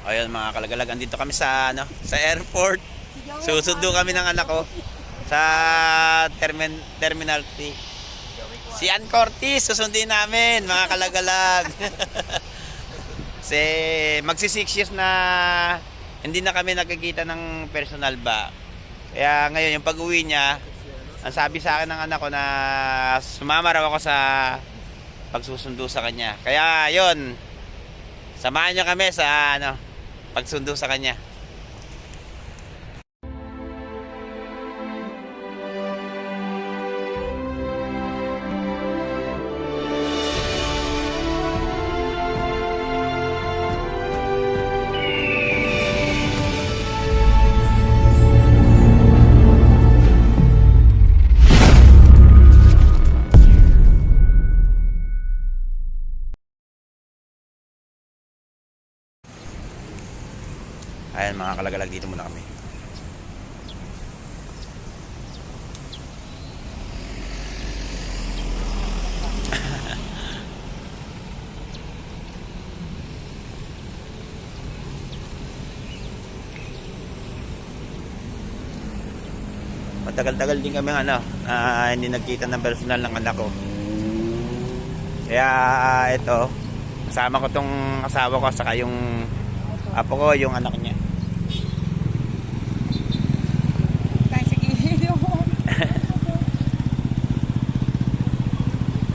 Ayun mga kalagalag, andito kami sa sa airport. Susundo kami ng anak ko sa Terminal 3. Si Ann Cortez susundin namin mga kalagalag. Kasi magsi 6 years na hindi na kami nakikita ng personal ba. Kaya ngayon yung pag-uwi niya, ang sabi sa akin ng anak ko na sumama raw ako sa pagsusundo sa kanya. Kaya yon, samahan niyo kami sa pagsundo sa kanya. Ayan mga kalagalag, dito muna kami. Matagal-tagal din kami hindi nagkita ng personal ng anak ko. Kaya ito, kasama ko tong asawa ko saka yung apo ko, yung anak niya.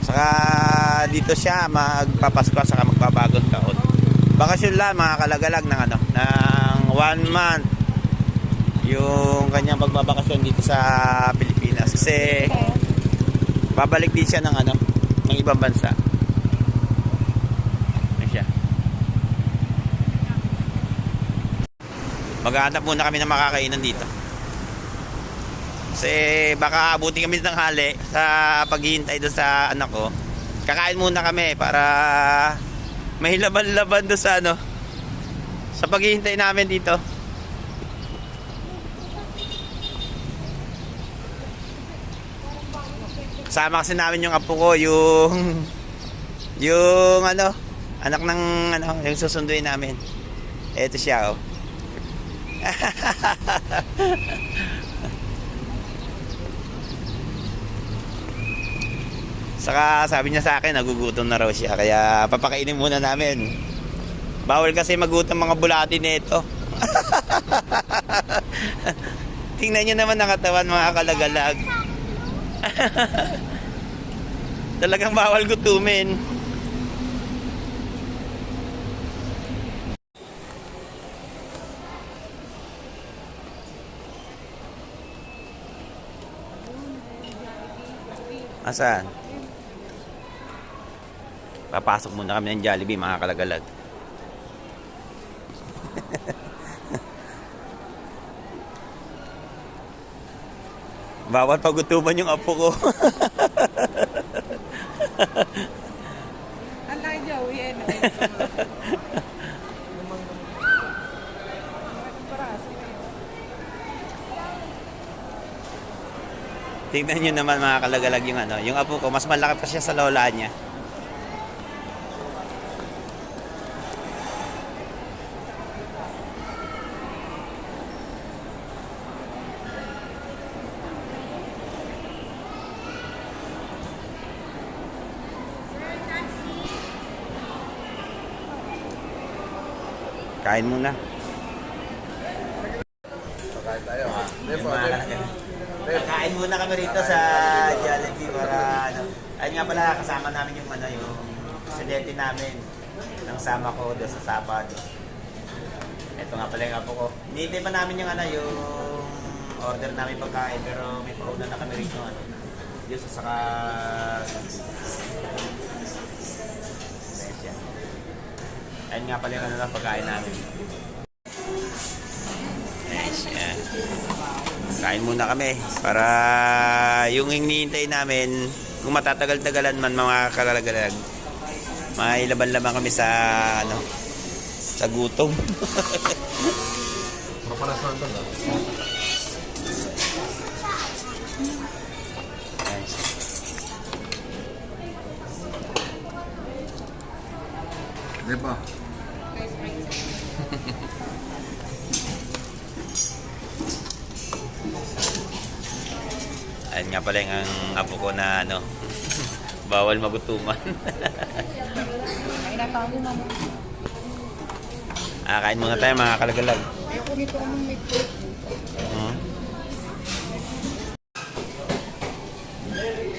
Saka dito siya magpapasko saka magbabagong taon. Bakasyon lang mga kalagalag ng ng 1 month yung kanyang pagbabakasyon dito sa Pilipinas. Kasi babalik din siya ng ibang bansa. Ano siya? Maghahanap muna kami ng makakainan dito. Kasi baka abutin kami ng hali sa paghihintay doon sa anak ko. Kakain muna kami para may laban-laban doon sa sa paghihintay namin dito. Kasama kasi namin yung apo ko, yung anak ng yung susunduin namin. Ito siya, oh. Saka sabi niya sa akin, nagugutom na raw siya. Kaya papakainin muna namin. Bawal kasi magutom mga bulati nito. Tingnan niyo naman ang katawan mga kalagalag. Talagang bawal gutumin. Asan? Papasok muna kami ng Jollibee mga kalagalag. Bawal pagutuman yung apo ko. Ang laki Joey, yan. Tingnan nyo naman mga kalagalag yung apo ko, mas malaki pa siya sa lola niya. Kain muna. Kain tayo. Kain muna kami rito sa Jollibee para ayun nga pala, kasama namin yung yung presidente namin ng sama ko doon sa Sabado. Ito nga pala yung apo ko. Hinihintay pa namin yung yung order namin pagkain, pero may pauna na kami rito Diyos sa saka ayun nga pala yung pagkain namin. Nice yan. Kain muna kami para yung hinihintay namin, kung matatagal-tagalan man mga kalagalag, may laban-laban kami sa sa gutom. Mapanasan ka na. Nice. Diba? Ayun nga pala yung ang apo ko na ano, bawal magutuman. Ay, natawag mo mo. Kain muna tayo mga kalagalag. Ayoko nito anong may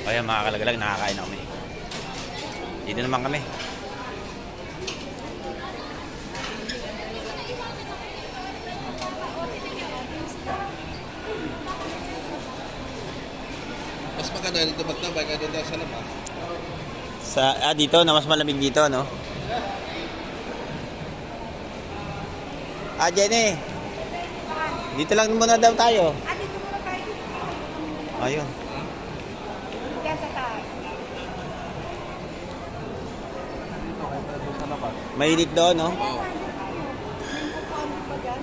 Ayan mga kalagalag, nakakain na kami. Dito naman kami. Mas maganda dito magtabay kaya doon tayo sa labas. Dito na mas malamig dito, no? Jenny. Dito lang muna daw tayo. dito muna tayo. Ayun. Diyan sa taas. Dito kaya tayo doon sa labas. Mainit doon, no? Oo. Ano pa dyan?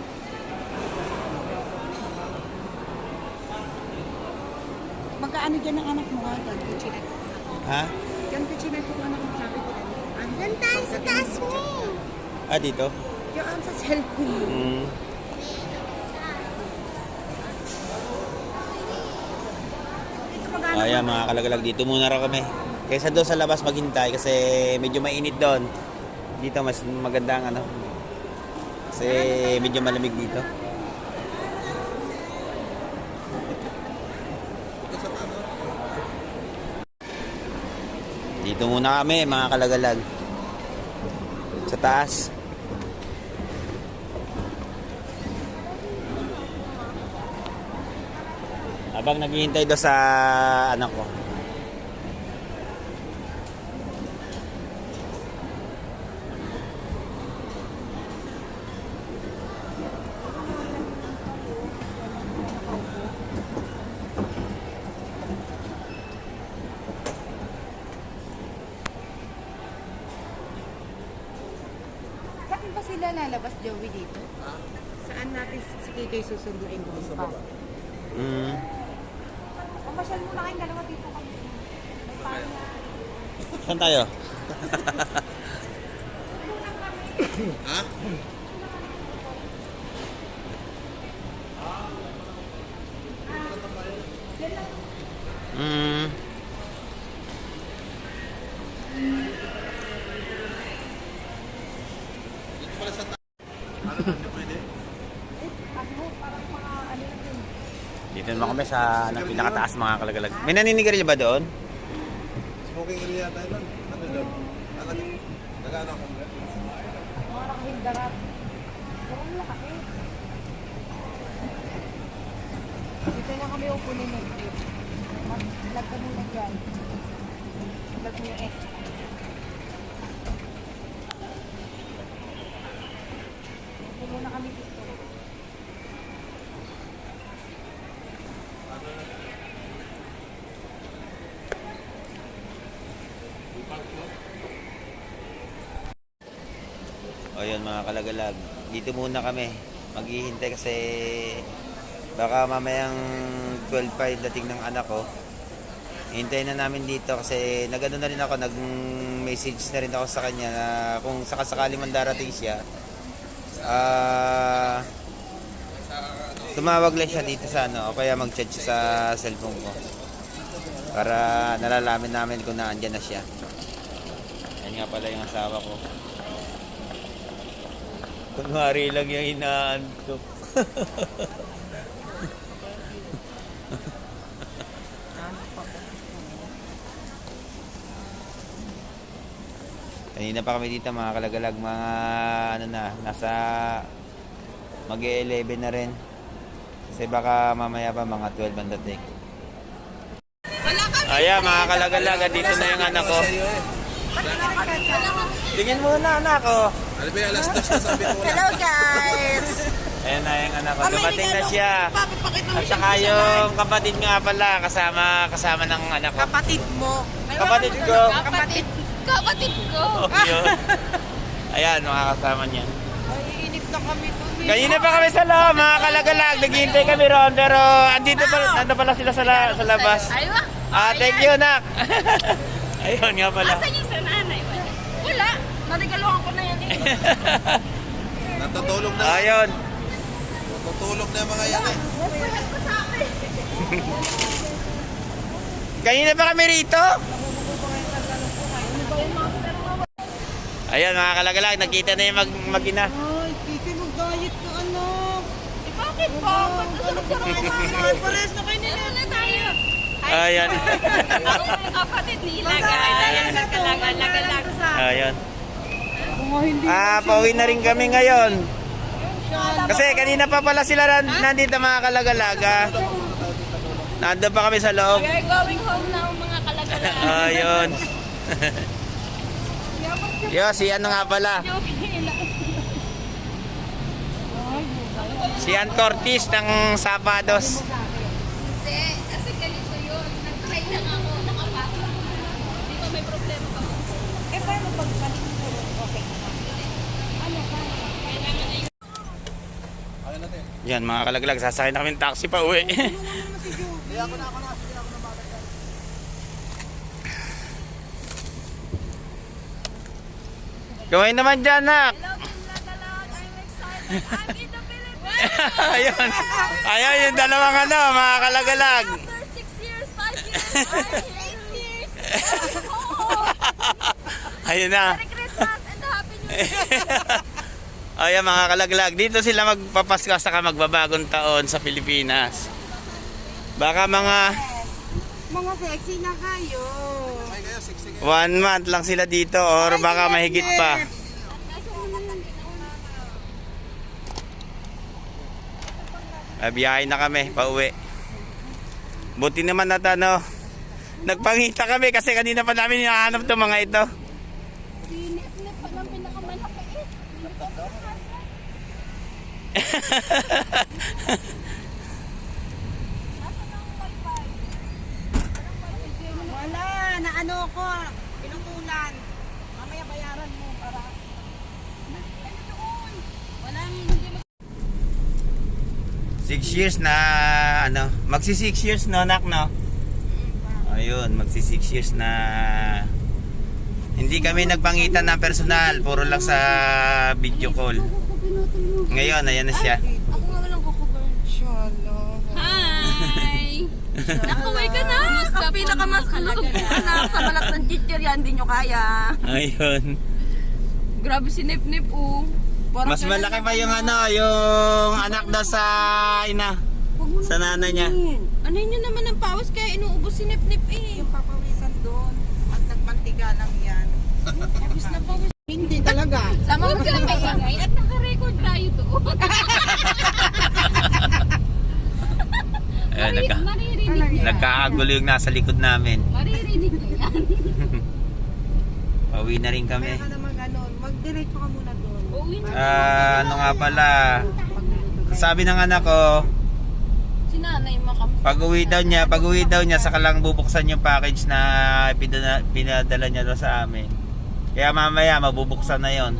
Magkaano dyan ang anak mo ha? Diyan, kitchenette. Ha? Diyan, kitchenette yung anak mo. Sabi ko. Diyan tayo sa taas mo. Dito? Diyan sa cellphone mo. Dito magkano? Ayan mga kalagalag, dito muna raw kami. Kaysa doon sa labas maghintay kasi medyo mainit doon. Dito mas maganda ang ano. Kasi medyo malamig dito. Dito muna kami mga kalagalag. Sa taas. Habang naghihintay doon sa anak ko. Saan ba sila lalabas, Joey, dito? Saan natin si KK susunduin mo? Pa? Pamasyal muna kayong dalawa dito kami. May paano na. Saan tayo? Ha? Dito pala sa taas. Ano na, hindi pwede? Ano, parang mga ano na yun. Dito naman kami sa pinakataas mga kalagalag. May naninigarilyo ba doon? Smoking area tayo doon. Ano doon? Ano? Nagano ako. Mga nakahindarap. Parang laki. Dito na kami upunin ng trip. Mag-vlog ka muna dyan. Vlog mo yung extra. Upo muna kami dito. O yun mga kalagalag. Dito muna kami. Maghihintay kasi baka mamayang 12:05 dating ng anak ko. Hintayin na namin dito kasi nagano na rin ako, nag-message na rin ako sa kanya na kung sakasakali man darating siya, tumawag lang siya dito sa ano, o kaya mag-chat siya sa cellphone ko para nalalaman namin kung naandyan na siya. Yan nga pala yung asawa ko. Kunwari lang yung inaantok. Kanina pa kami dito mga kalagalag, mga ano na, nasa mag-11 na rin. Kasi baka mamaya pa mga 12 ang dating. Ayan mga kalagalag, dito na yung anak ko. Tingin muna anak ko. Ano ba yung alas 2 na sabi ko wala? Hello guys! Ayan na yung anak ko. Dumating na siya. At saka yung kapatid nga pala, kasama ng anak ko. Kapatid mo. Kapatid ko. Kapatid ko. Oh, yun. Ayan, makakasama niya. Ay, inip na kami dun. Kanina pa kami sa loob, mga kalagalag. Naghihintay kami ron, pero nando pala sila sa labas. Aywa. Thank you, nak. Ayun nga pala. Asan yung sa nanay? Wala. Narigaluhan ko na yan Natutulog na. Ayun. Natutulog na yung mga yan eh. Kanina pa kami rito. Ayan mga kalagalag, nakita na yung mag-ina. Ay, Kiki, mag-diet ka, anak. Bakit po? Ay, pares na kayo nila. Na tayo. Ayan. Ako mga kapatid nila. Laga-laga. Ayan. Mga hindi. Pauwi na rin kami ngayon. Kasi kanina pa pala sila nandito mga kalagalaga. Nandun pa kami sa loob. We are going home now mga kalagalag. Ayun. Yo, si ano nga pala? Si Ann Cortez ng Sapados. Hindi, kasi ganito yun. Nag-try lang ako, nakapasok. Hindi ko may problema pa. Eh, paano pagbalik mo? Okay. Ano ba? Ayaw natin. Yan mga kalaglag, sasakay na kami ng taxi pa uwi. Sige, ako na. Sige, ako na bagay. Gawin naman dyan, nak. Hello, Team Lagalad. I'm excited. I'm in the Philippines. Ayun. Ayun yung dalawang ano, mga kalagalag. After 6 years, 5 years, 8 years. Oh, Ayun na. Merry Christmas and Happy New Year. Ayan mga kalaglag, dito sila magpapasko saka magbabagong taon sa Pilipinas. Baka mga Mga sexy na kayo. Ay, kayo, 6 1 month lang sila dito or baka mahigit pa. Biyahe na kami, pauwi. Buti naman na ano, nagpangita kami kasi kanina pa namin hinahanap itong mga ito. Sinip-nip pa ng pinakamalaki. Wala, na ano ko. Pinutulan. Mamaya bayaran mo para. Walang hindi 6 years na ano, magsi 6 years no, nak no? Ayun, magsi 6 years na hindi kami nagpangitan na personal, puro lang sa video call. Ngayon, ayan na siya. Ako nga walang kukubar. Shalom. Hi! Nakaway ka na! Ang pinakamaskalog anak sa balat ng teacher yan, hindi nyo kaya. Ayun. Grabe si Nip-Nip Parang Mas malaki pa yung ano, yung anak daw sa ina. Sa nanay niya. Ano nyo naman ang pawas kaya inuubos si Nip-Nip Yung papawisan doon. At nagmantiga lang yan. Pawis na pawis. Hindi talaga. Sama mo ka maingay at naka-record tayo doon. Ayun, Maririnig nyo yan. nagkakagulo yung nasa likod namin. Maririnig nyo yan. Pauwi na rin kami. Kaya ka naman ano, mag-diretso ka muna doon. Uuwi na. Ano nga pala, sabi ng anak ko, Si nanay makam. pag uwi daw niya, saka lang bubuksan yung package na pinadala niya daw sa amin. Kaya mamaya mabubuksan na yon.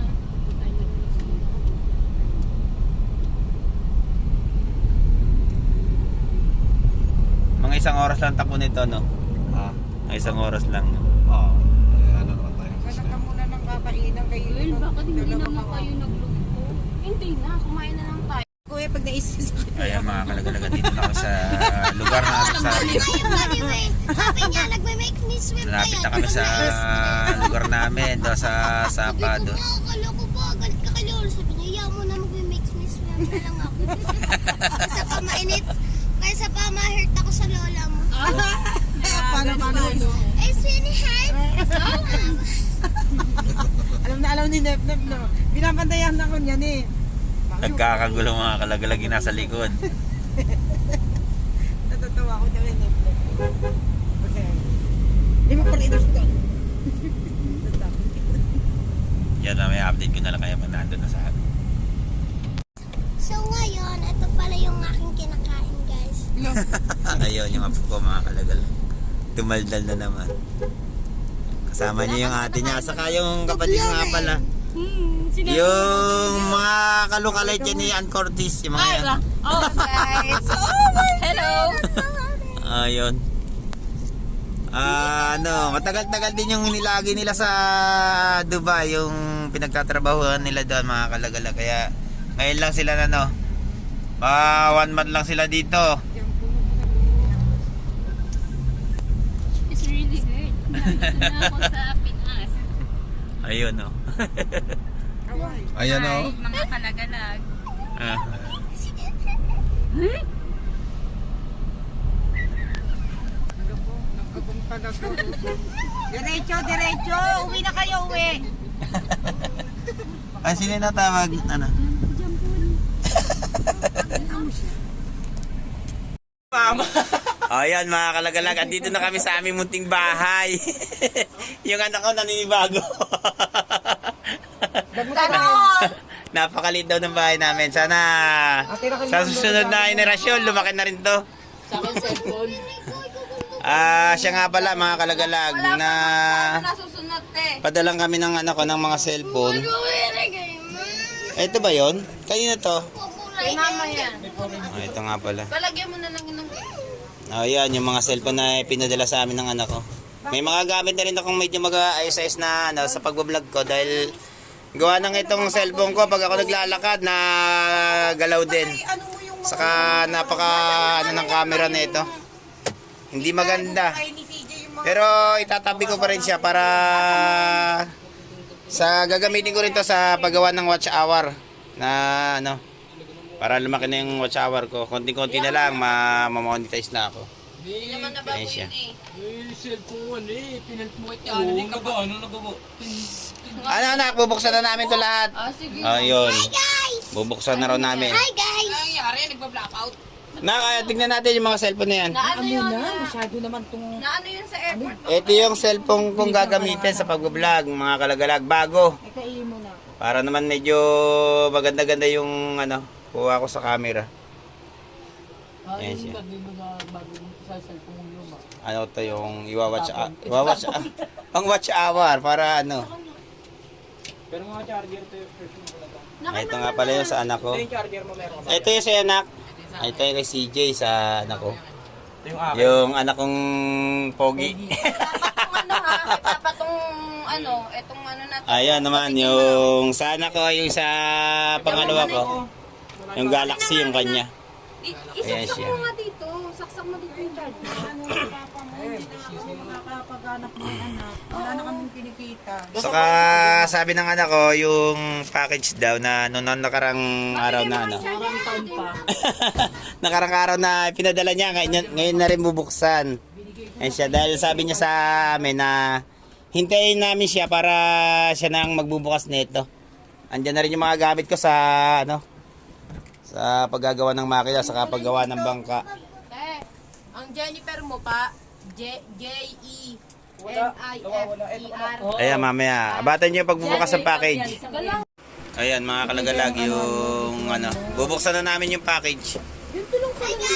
Mga isang oras lang tapo nito, no? Ha? Mga isang oras lang. Oo. Ano naman tayo. Wala ka muna ng kakainan kayo. Well, bakit hindi naman kayo nagluluto? Hindi na, kumain na lang tayo. Kuya, pag naisip Ayan mga kalagalaga, dito na ako sa lugar na sa Anyway, sabi niya, nagme-make me swim pa malapit yan. na kami sa lugar namin, doon sa Sapados. Akala ko ba, galit ka kay Lolo. Sabi niya, yaw mo na magme-make me swim na lang ako. Kaysa pa mainit, kaysa pa ma-hurt ako sa lola mo. paano. It's really hard. Alam ni Nep-Nep, no? Binabantayan na ko niyan eh. Nagkakagulo mga kalagalag yung nasa likod. Natatawa ko niya kay Nep-Nep. Okay. Di mo pa rin ito. Yan na, may update ko na lang kaya pag nandun na sa amin. So ngayon, ito pala yung aking kinakain, guys. Ayun, yung apo ko mga kalagalag. Tumaldal na naman. Kasama niya yung ate niya, saka yung kapatid nga pala. Yung mga kalukalay dyan ni Ann Cortez, yung mga yan. Oh, guys. Hello. Ayun. Matagal-tagal din yung nilagi nila sa Dubai, yung yung pinagtatrabahuan nila doon, mga kalagalag. Kaya ngayon lang sila na, no, 1 month lang sila dito. It's really good. Nandito na ako sa Pinas. Ayun, no. Ayan Hi, o. mga kalagalag. Ah. Diretso, diretso. Uwi na kayo, uwi. Ah, sino yung natawag? Ano? Ayan, mga kalagalag, andito na kami sa aming munting bahay. Yung anak ko naninibago. Sana Napakaliit daw ng bahay namin. Sana sa susunod na henerasyon, lumaki na rin to. Sa akin cellphone. Siya nga pala, mga kalagalag, na Nasusunod, te. padalang kami ng anak ko ng mga cellphone. Ito ba yon? Kanina to? Kay mama yan. Ito nga pala. Palagyan mo na lang yun ng Ayan, yung mga cellphone na pinadala sa amin ng anak ko. May mga gamit na rin akong medyo mag-ayos-ayos na sa pagbablog ko dahil gawa ng itong cellphone ko pag ako naglalakad na galaw din. Saka napaka ng camera na ito. Hindi maganda. Pero itatabi ko pa rin siya para gagamitin ko rin to sa paggawa ng watch hour na para lumaki na yung watch hour ko. Konting-konti na lang ma-monetize na ako. Hindi naman nabago Ayan siya. yun Ano anak, bubuksan na namin to lahat. Sige. Ayun. Bubuksan na raw namin. Hi guys! Nangyari, nagpa-blackout. Kaya tignan natin yung mga cellphone na yan. Na ano yun? masyado naman tong... Na ano yun sa airport? Ito yung cellphone kong gagamitin sa pag-vlog, mga kalagalag. Bago. Ikain mo na. Para naman medyo maganda-ganda yung kuha ko sa camera. Ayan siya. Ano to yung iwawatch pang watch hour para Pero mga charger to yung Ito nga pala yung sa anak ko. yung charger mo meron. Ito yung sa anak. Ito yung kay CJ sa anak ko. Ito yung akin. Yung anak kong pogi. Itong Papa tong etong na to. Ayan naman yung sa anak ko, yung sa pangalawa ko. Yung Galaxy yung kanya. Ayan Isaksak siya. mo nga dito. Saksak mo dito yung charger. Nakakapaghanap ng anak. Wala na kaming kinikita. Saka sabi ng anak ko, yung package daw na noong nakarang araw na Parang taon pa. nakarang araw na pinadala niya, ngayon na rin bubuksan. Ayan siya, dahil sabi niya sa amin na hintayin namin siya para siya nang magbubukas nito. Andiyan na rin yung mga gamit ko sa sa paggagawa ng makina, sa paggawa ng bangka. Ang Jennifer mo pa, Jennifer. Ayan, mamaya. Abatan niyo yung pagbubukas ng package. Ayan, mga kalagalag, yung bubuksan na namin yung package.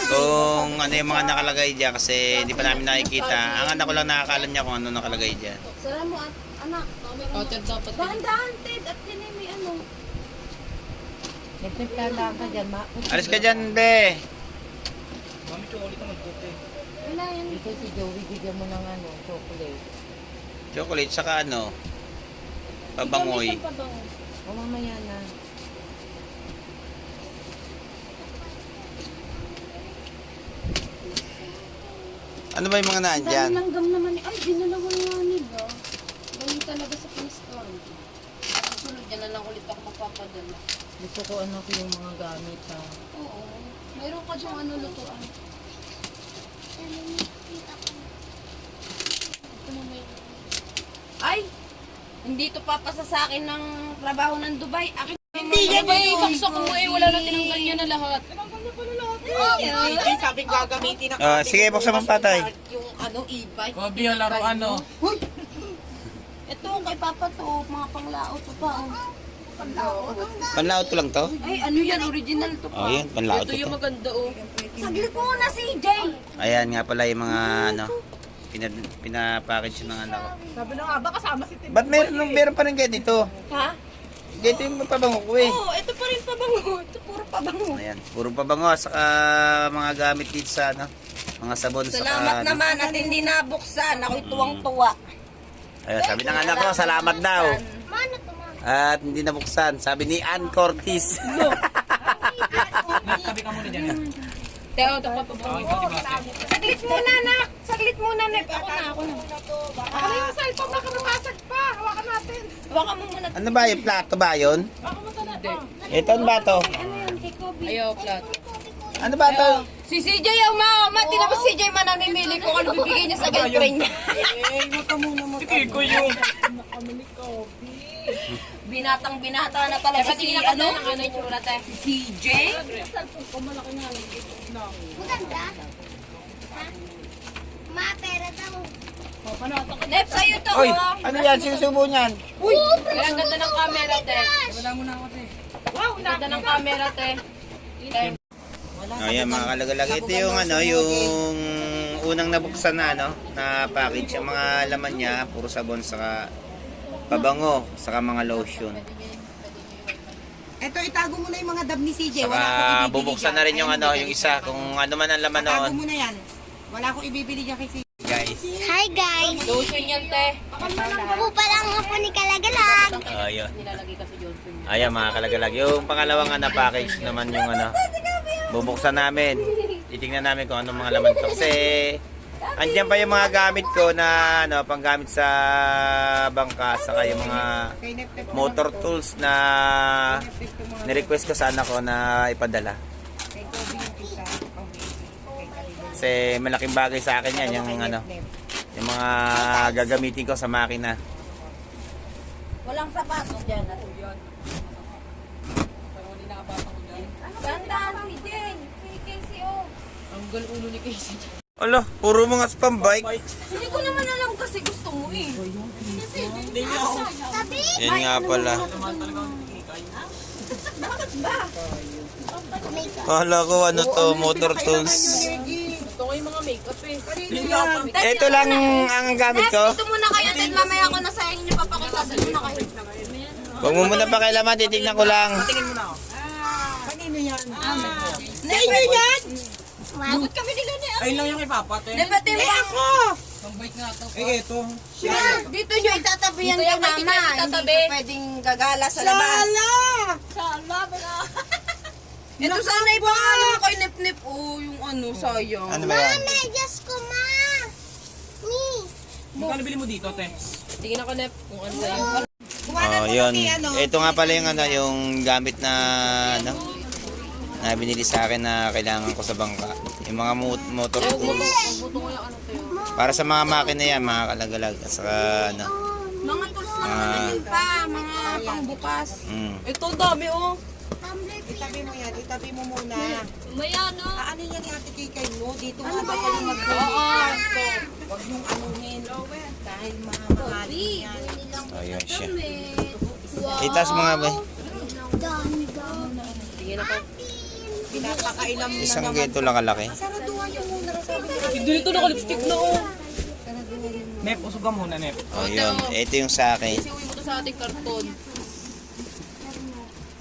Kung ano yung mga nakalagay dyan kasi hindi pa namin nakikita. Ang anak ko lang nakakalam niya kung ano nakalagay dyan. Sara mo, anak. Dahan-dahan, Ted. At yun ay may Nagtagtala ka dyan, ma. Alis ka dyan, be. Mami, chocolate naman puti. Wala yan. Ito si Joey, bigyan mo ng chocolate. Chocolate, saka pabangoy. O mamaya na. Ano ba yung mga naan dyan? Dahil langgam naman ay, dinalawan nga nila. Ganun talaga sa Pinistor. Susunod yan na lang ulit ako magpapadala. Gusto ko yung mga gamit ha. Oo. Mayroon ka diyang lutuan. Ay! Hindi to papasa sa akin ng trabaho ng Dubai. Akin hindi yan eh. Saksak mo eh. Wala na tinanggal niya na lahat. Sabi gagamitin ng Sige, buksan mo patay. yung e-bike. Kobe yung laruan Ito kay Papa to. Mga panglaot to pa. Panlaot ko lang to? Ay, ano yan? Original to pa. Oh, yan, panlaot Ito ko yung to. maganda oh. Saglit mo na si Jay. Ayan nga pala yung mga pinapackage ng anak ko. Sabi na nga ba kasama si Tim? Ba't meron pa rin kayo dito? Ha? Ganito yung pabango ko eh. Oo, ito pa rin pabango. Ito puro pabango. Ayan, puro pabango. Saka mga gamit dito sa mga sabon. Salamat saka, naman at hindi nabuksan. Ako'y tuwang-tuwa. Ayun, sabi ng anak ko, salamat daw. Mano to ma? At hindi nabuksan. Sabi ni Ann Cortez. Tabi ka muna dyan. Teo, dapat pa ba? Saglit muna, nak. Saglit muna, Nep. Ako na. Ako na. Ano yung cellphone? Baka mabasag pa. Hawakan natin. Baka mo muna. Ano ba yung plato ba yun? Ito ano ba to? Ayaw, plat. Ano ba to? Si CJ, tinapos si CJ man ang namimili ko kung ano bibigay niya sa girlfriend niya. Sige ko yung. Binatang-binata na talaga si ano? Si CJ. Maganda. Ha? Ma, pera daw. Nep, sa'yo to. Uy, ano yan? Sinusubo niyan? Uy, ang ganda ng camera, te. Wow, ang ganda ng camera, te. Ayan mga kalagalag. Ito yung ano, yung unang nabuksan na ano, na package. Ang mga laman niya, puro sabon saka pabango, saka mga lotion. Eto, itago mo na yung mga dab ni CJ. Wala akong Saka ibibili bubuksan dyan. na rin yung Ayun, ano, bigay yung ko isa, sa'yo. kung ano man ang laman Itago noon. mo na yan. Wala akong ibibili dyan kay CJ. Guys. Hi guys. Lotion yan, te. Ako pa lang ako ni Kalagalag. Ayun. Nilalagay kasi Johnson. Ayan mga kalagalag. Yung pangalawang na package naman yung ano, bubuksan namin. Titingnan namin kung anong mga laman to. Kasi andyan pa yung mga gamit ko na ano, panggamit sa bangka. Saka yung mga Kay Nep-Nep. motor tools na nirequest ko sa anak ko na ipadala. Kay Kobe yung isa. Kay Kalagalag. Kasi malaking bagay sa akin yan, yung ano, yung mga gagamitin ko sa makina. Walang sapatos dyan. Ganda, si Jane. Si Casey, oh. Ang ulo ni Casey. Ala, puro mga spam bike. Hindi ko naman alam kasi gusto mo eh. Sabi, Yan nga pala. Kala ko ano to, motor tools. Gusto ko yung mga makeup eh. Ito lang ang gamit ko. Ito muna kayo, then mamaya ko na sa inyo papakita. Dito muna kayo. Huwag mo muna pakialaman, titignan ko lang. Kanino yan? Sa inyo yan? Bakit kami nila ni Ayun lang yung ipapat eh. Dapat yung ako. Eh, ito. Dito nyo itatabi yan kay mama. Hindi ka pwedeng gagala sa labas. Ito sana ipangalan mo kay Nip-Nip. Oh, yung ano, sayang. Ano ba yan? medyas ko, ma? Miss. Magkano bili mo dito, te? Tingin ako, Nip, kung ano yan. Oh, yun. Ito nga pala yung ano, yung gamit na ano, na binili sa akin na kailangan ko sa bangka. Yung mga motor tools. Buto ko yung ano tayo. Para sa mga makina yan, mga kalagalag. At saka ano. Mga tools na naman pa, mga pangbukas. Ito, dami oh. Itabi mo yan. Itabi mo muna. May ano. Ano yan ni Ate Kikay mo? Dito nga ba kayo mag-bili? Huwag yung anuhin. Dahil mamahalin yan. Ayun siya. Itas mga ba? Tingin ako. Pinapakailam na Isang naman. ganito lang kalaki. Saraduhan yung muna. Sabi ko. Dito naka-lipstick na oh. Nep, usugan muna, Nep. Oh, yun. Ito yung sa akin. Kasi uwi mo to sa ating karton.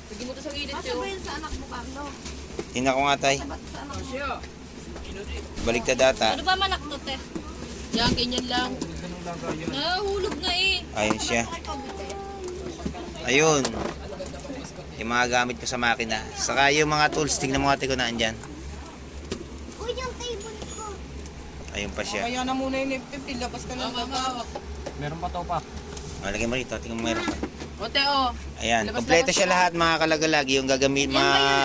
Lagi mo to sa gilid yun. Sa anak mo, Carlo. Tingnan ko nga tay. Baliktad data. Ano ba manak to, te? Yan, ganyan lang. Nahulog na eh. Ayun siya. Ayun. Yung mga gamit ko sa makina. Saka yung mga tools, tingnan mo ate ko na andyan. Uy, yung table ko. Ayun pa siya. Kaya na muna yung nip-tip. Labas ka ng baba. Meron pa to pa. Malagay mo rito, tingnan mo meron pa. Ote, oh. Ayan, kompleto siya lahat mga kalagalag. Yung mga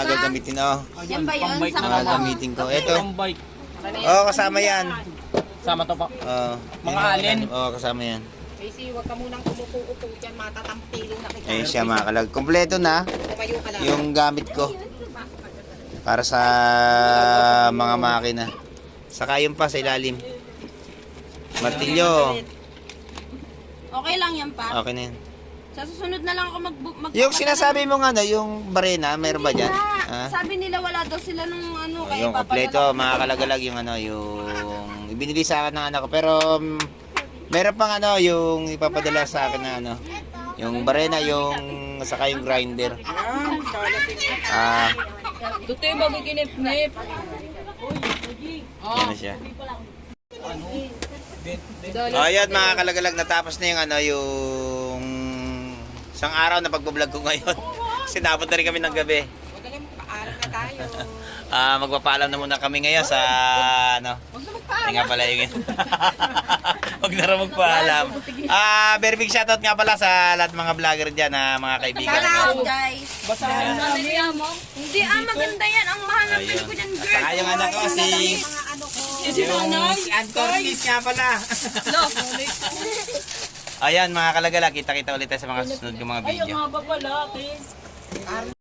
gagamitin oh. Yan ba yun? Pang-bike Sa na Mga gamitin ko. Ito. Pang-bike. Oh, kasama yan. Sama to pa. Oh, Mga alin? Oh, kasama yan. Casey, huwag ka munang umupo-upo dyan. Matatampilong na kita. Ayun siya mga kalagalag. Kompleto na Tumayo ka lang. yung gamit ko. Para sa mga makina. Saka yun pa sa ilalim. Martilyo. Okay lang yan pa. Okay na yan. Sa susunod na lang ako Yung sinasabi mo nga na, yung barena, meron ba dyan? Ha? Sabi nila wala daw sila nung ano. Kaya Yung kompleto, mga kalagalag yung ano, yung ibinili sa akin ng anak ko. Pero meron pang ano, yung ipapadala sa akin na ano, yung barena, yung saka yung grinder. Ito yung bago kinip-nip. Yan na siya. Ayan mga kalagalag, natapos na yung ano, yung Isang araw na pagbablog ko ngayon. Sinabot na rin kami ng gabi. Paalam na tayo. Magpapaalam na muna kami ngayon sa ano. Huwag na magpaalam. Ay nga pala yun. Huwag na rin magpaalam. Very big shoutout nga pala sa lahat mga vlogger dyan, mga kaibigan ko. guys. Basahin na. Hindi, maganda yan. Ang mahal ng Ayun. ko dyan, At saka yung anak ko, si Ann Cortis nga pala. Ayan mga kalagala, kita-kita ulit tayo sa mga susunod kong mga video. ba pala, Kiss?